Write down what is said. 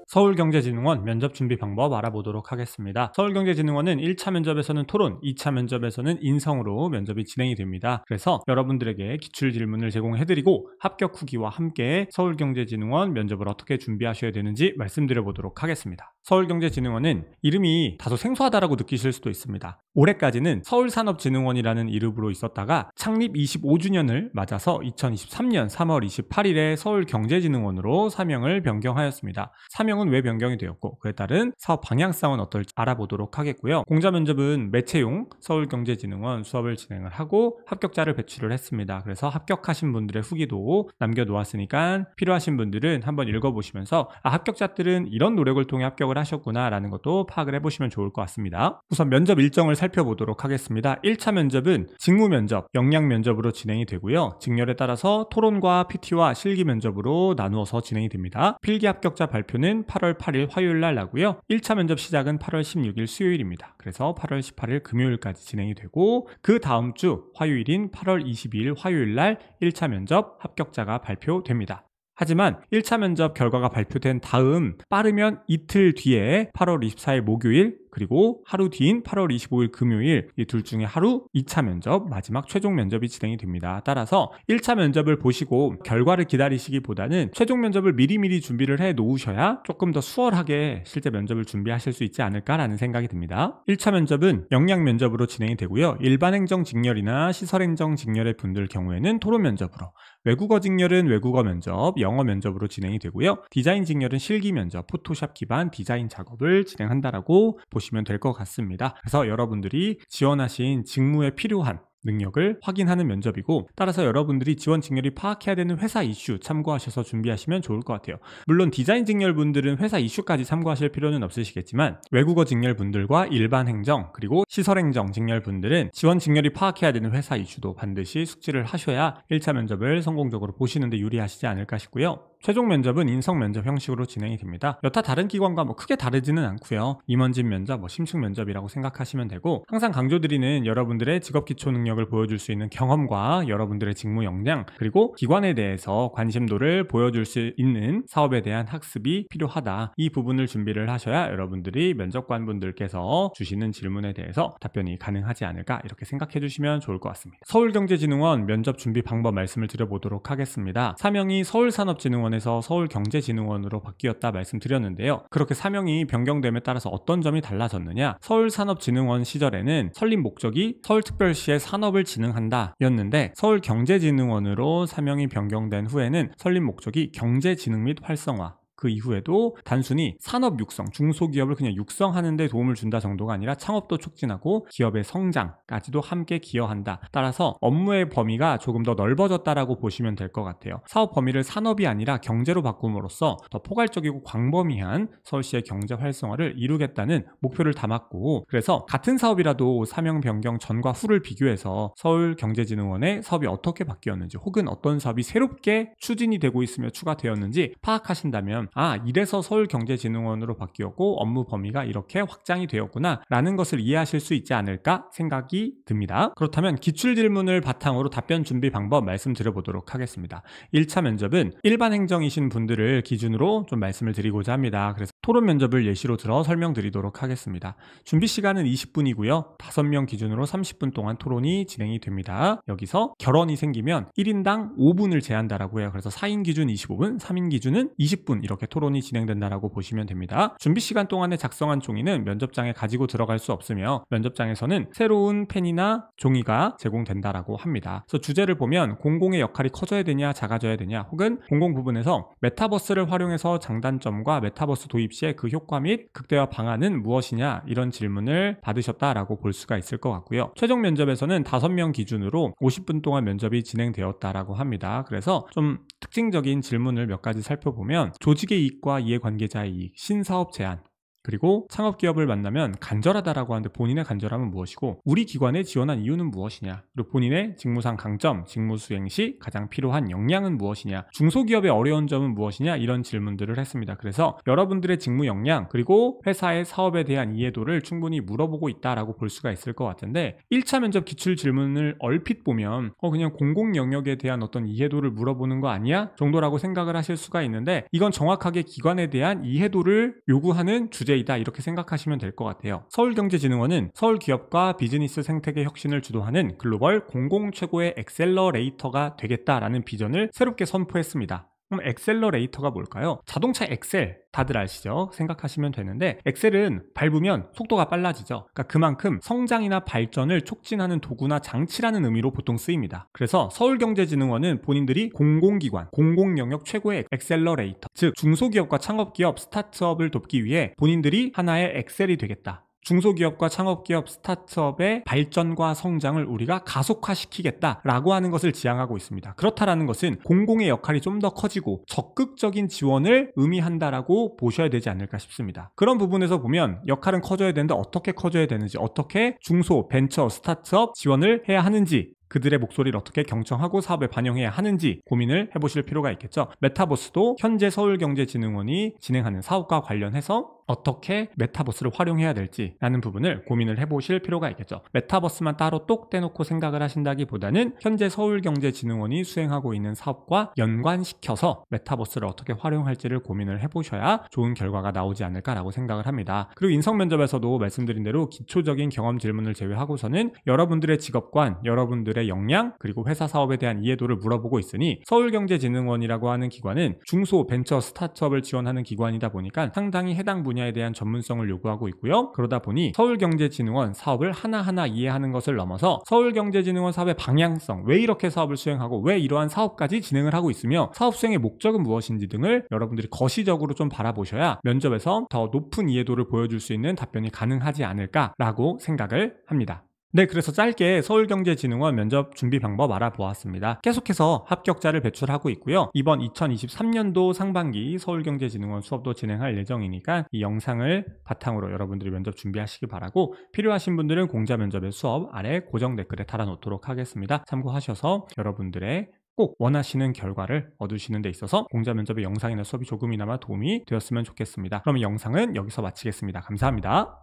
서울경제진흥원 면접 준비 방법 알아보도록 하겠습니다. 서울경제진흥원은 1차 면접에서는 토론, 2차 면접에서는 인성으로 면접이 진행이 됩니다. 그래서 여러분들에게 기출 질문을 제공해드리고 합격 후기와 함께 서울경제진흥원 면접을 어떻게 준비하셔야 되는지 말씀드려 보도록 하겠습니다. 서울경제진흥원은 이름이 다소 생소하다라고 느끼실 수도 있습니다. 올해까지는 서울산업진흥원이라는 이름으로 있었다가 창립 25주년을 맞아서 2023년 3월 28일에 서울경제진흥원으로 사명을 변경하였습니다. 사명은 왜 변경이 되었고 그에 따른 사업 방향성은 어떨지 알아보도록 하겠고요. 공자 면접은 매체용 서울경제진흥원 수업을 진행을 하고 합격자를 배출을 했습니다. 그래서 합격하신 분들의 후기도 남겨놓았으니까 필요하신 분들은 한번 읽어보시면서 합격자들은 이런 노력을 통해 합격을 하셨구나 라는 것도 파악을 해보시면 좋을 것 같습니다. 우선 면접 일정을 살펴보도록 하겠습니다. 1차 면접은 직무 면접, 역량 면접으로 진행이 되고요. 직렬에 따라서 토론과 PT와 실기 면접으로 나누어서 진행이 됩니다. 필기 합격자 발표는 8월 8일 화요일 날 나고요. 1차 면접 시작은 8월 16일 수요일입니다. 그래서 8월 18일 금요일까지 진행이 되고 그 다음 주 화요일인 8월 22일 화요일 날 1차 면접 합격자가 발표됩니다. 하지만 1차 면접 결과가 발표된 다음 빠르면 이틀 뒤에 8월 24일 목요일 그리고 하루 뒤인 8월 25일 금요일 이 둘 중에 하루 2차 면접, 마지막 최종 면접이 진행이 됩니다. 따라서 1차 면접을 보시고 결과를 기다리시기보다는 최종 면접을 미리미리 준비를 해 놓으셔야 조금 더 수월하게 실제 면접을 준비하실 수 있지 않을까라는 생각이 듭니다. 1차 면접은 역량 면접으로 진행이 되고요. 일반 행정 직렬이나 시설 행정 직렬의 분들 경우에는 토론 면접으로, 외국어 직렬은 외국어 면접, 영어 면접으로 진행이 되고요. 디자인 직렬은 실기 면접, 포토샵 기반 디자인 작업을 진행한다라고 보시면 될 것 같습니다. 그래서 여러분들이 지원하신 직무에 필요한 능력을 확인하는 면접이고 따라서 여러분들이 지원 직렬이 파악해야 되는 회사 이슈 참고하셔서 준비하시면 좋을 것 같아요. 물론 디자인 직렬 분들은 회사 이슈까지 참고하실 필요는 없으시겠지만 외국어 직렬 분들과 일반 행정 그리고 시설 행정 직렬 분들은 지원 직렬이 파악해야 되는 회사 이슈도 반드시 숙지를 하셔야 1차 면접을 성공적으로 보시는 데 유리하시지 않을까 싶고요. 최종 면접은 인성 면접 형식으로 진행이 됩니다. 여타 다른 기관과 크게 다르지는 않고요. 임원진 면접, 심층 면접이라고 생각하시면 되고 항상 강조드리는 여러분들의 직업 기초 능력을 보여줄 수 있는 경험과 여러분들의 직무 역량 그리고 기관에 대해서 관심도를 보여줄 수 있는 사업에 대한 학습이 필요하다. 이 부분을 준비를 하셔야 여러분들이 면접관 분들께서 주시는 질문에 대해서 답변이 가능하지 않을까 이렇게 생각해 주시면 좋을 것 같습니다. 서울경제진흥원 면접 준비 방법 말씀을 드려보도록 하겠습니다. 사명이 서울산업진흥원에서 서울경제진흥원으로 바뀌었다 말씀드렸는데요. 그렇게 사명이 변경됨에 따라서 어떤 점이 달라졌느냐? 서울산업진흥원 시절에는 설립 목적이 서울특별시의 산업을 진흥한다 였는데 서울경제진흥원으로 사명이 변경된 후에는 설립 목적이 경제진흥 및 활성화, 그 이후에도 단순히 산업 육성, 중소기업을 그냥 육성하는 데 도움을 준다 정도가 아니라 창업도 촉진하고 기업의 성장까지도 함께 기여한다. 따라서 업무의 범위가 조금 더 넓어졌다라고 보시면 될 것 같아요. 사업 범위를 산업이 아니라 경제로 바꿈으로써 더 포괄적이고 광범위한 서울시의 경제 활성화를 이루겠다는 목표를 담았고 그래서 같은 사업이라도 사명 변경 전과 후를 비교해서 서울경제진흥원의 사업이 어떻게 바뀌었는지 혹은 어떤 사업이 새롭게 추진이 되고 있으며 추가되었는지 파악하신다면 이래서 서울경제진흥원으로 바뀌었고 업무 범위가 이렇게 확장이 되었구나 라는 것을 이해하실 수 있지 않을까 생각이 듭니다. 그렇다면 기출질문을 바탕으로 답변 준비 방법 말씀드려보도록 하겠습니다. 1차 면접은 일반 행정이신 분들을 기준으로 좀 말씀을 드리고자 합니다. 그래서 토론 면접을 예시로 들어 설명드리도록 하겠습니다. 준비 시간은 20분이고요. 5명 기준으로 30분 동안 토론이 진행이 됩니다. 여기서 결원이 생기면 1인당 5분을 제한다라고 해요. 그래서 4인 기준 25분, 3인 기준은 20분 이렇게 토론이 진행된다라고 보시면 됩니다. 준비 시간 동안에 작성한 종이는 면접장에 가지고 들어갈 수 없으며 면접장에서는 새로운 펜이나 종이가 제공된다라고 합니다. 그래서 주제를 보면 공공의 역할이 커져야 되냐 작아져야 되냐 혹은 공공 부분에서 메타버스를 활용해서 장단점과 메타버스 도입 시에 그 효과 및 극대화 방안은 무엇이냐 이런 질문을 받으셨다라고 볼 수가 있을 것 같고요. 최종 면접에서는 5명 기준으로 50분 동안 면접이 진행되었다라고 합니다. 그래서 좀 특징적인 질문을 몇 가지 살펴보면 조직의 이익과 이해관계자의 이익, 신사업 제안, 그리고 창업기업을 만나면 간절하다라고 하는데 본인의 간절함은 무엇이고 우리 기관에 지원한 이유는 무엇이냐, 그리고 본인의 직무상 강점, 직무 수행 시 가장 필요한 역량은 무엇이냐, 중소기업의 어려운 점은 무엇이냐, 이런 질문들을 했습니다. 그래서 여러분들의 직무 역량 그리고 회사의 사업에 대한 이해도를 충분히 물어보고 있다라고 볼 수가 있을 것 같은데 1차 면접 기출 질문을 얼핏 보면 그냥 공공 영역에 대한 어떤 이해도를 물어보는 거 아니야? 정도라고 생각을 하실 수가 있는데 이건 정확하게 기관에 대한 이해도를 요구하는 주제이다 이렇게 생각하시면 될 것 같아요. 서울경제진흥원은 서울기업과 비즈니스 생태계 혁신을 주도하는 글로벌 공공 최고의 엑셀러레이터가 되겠다라는 비전을 새롭게 선포했습니다. 그럼 엑셀러레이터가 뭘까요? 자동차 엑셀 다들 아시죠? 생각하시면 되는데 엑셀은 밟으면 속도가 빨라지죠. 그러니까 그만큼 성장이나 발전을 촉진하는 도구나 장치라는 의미로 보통 쓰입니다. 그래서 서울경제진흥원은 본인들이 공공기관, 공공영역 최고의 엑셀러레이터, 즉 중소기업과 창업기업, 스타트업을 돕기 위해 본인들이 하나의 엑셀이 되겠다. 중소기업과 창업기업, 스타트업의 발전과 성장을 우리가 가속화시키겠다라고 하는 것을 지향하고 있습니다. 그렇다라는 것은 공공의 역할이 좀 더 커지고 적극적인 지원을 의미한다라고 보셔야 되지 않을까 싶습니다. 그런 부분에서 보면 역할은 커져야 되는데 어떻게 커져야 되는지, 어떻게 중소, 벤처, 스타트업 지원을 해야 하는지, 그들의 목소리를 어떻게 경청하고 사업에 반영해야 하는지 고민을 해보실 필요가 있겠죠. 메타버스도 현재 서울경제진흥원이 진행하는 사업과 관련해서 어떻게 메타버스를 활용해야 될지 라는 부분을 고민을 해보실 필요가 있겠죠. 메타버스만 따로 똑 떼놓고 생각을 하신다기보다는 현재 서울경제진흥원이 수행하고 있는 사업과 연관시켜서 메타버스를 어떻게 활용할지를 고민을 해보셔야 좋은 결과가 나오지 않을까라고 생각을 합니다. 그리고 인성면접에서도 말씀드린 대로 기초적인 경험 질문을 제외하고서는 여러분들의 직업관, 여러분들의 역량, 그리고 회사 사업에 대한 이해도를 물어보고 있으니 서울경제진흥원이라고 하는 기관은 중소, 벤처, 스타트업을 지원하는 기관이다 보니까 상당히 해당 분야에 대한 전문성을 요구하고 있고요. 그러다 보니 서울경제진흥원 사업을 하나하나 이해하는 것을 넘어서 서울경제진흥원 사업의 방향성, 왜 이렇게 사업을 수행하고 왜 이러한 사업까지 진행을 하고 있으며 사업 수행의 목적은 무엇인지 등을 여러분들이 거시적으로 좀 바라보셔야 면접에서 더 높은 이해도를 보여줄 수 있는 답변이 가능하지 않을까라고 생각을 합니다. 네, 그래서 짧게 서울경제진흥원 면접 준비 방법 알아보았습니다. 계속해서 합격자를 배출하고 있고요. 이번 2023년도 상반기 서울경제진흥원 수업도 진행할 예정이니까 이 영상을 바탕으로 여러분들이 면접 준비하시기 바라고, 필요하신 분들은 공자면접의 수업 아래 고정 댓글에 달아놓도록 하겠습니다. 참고하셔서 여러분들의 꼭 원하시는 결과를 얻으시는 데 있어서 공자면접의 영상이나 수업이 조금이나마 도움이 되었으면 좋겠습니다. 그러면 영상은 여기서 마치겠습니다. 감사합니다.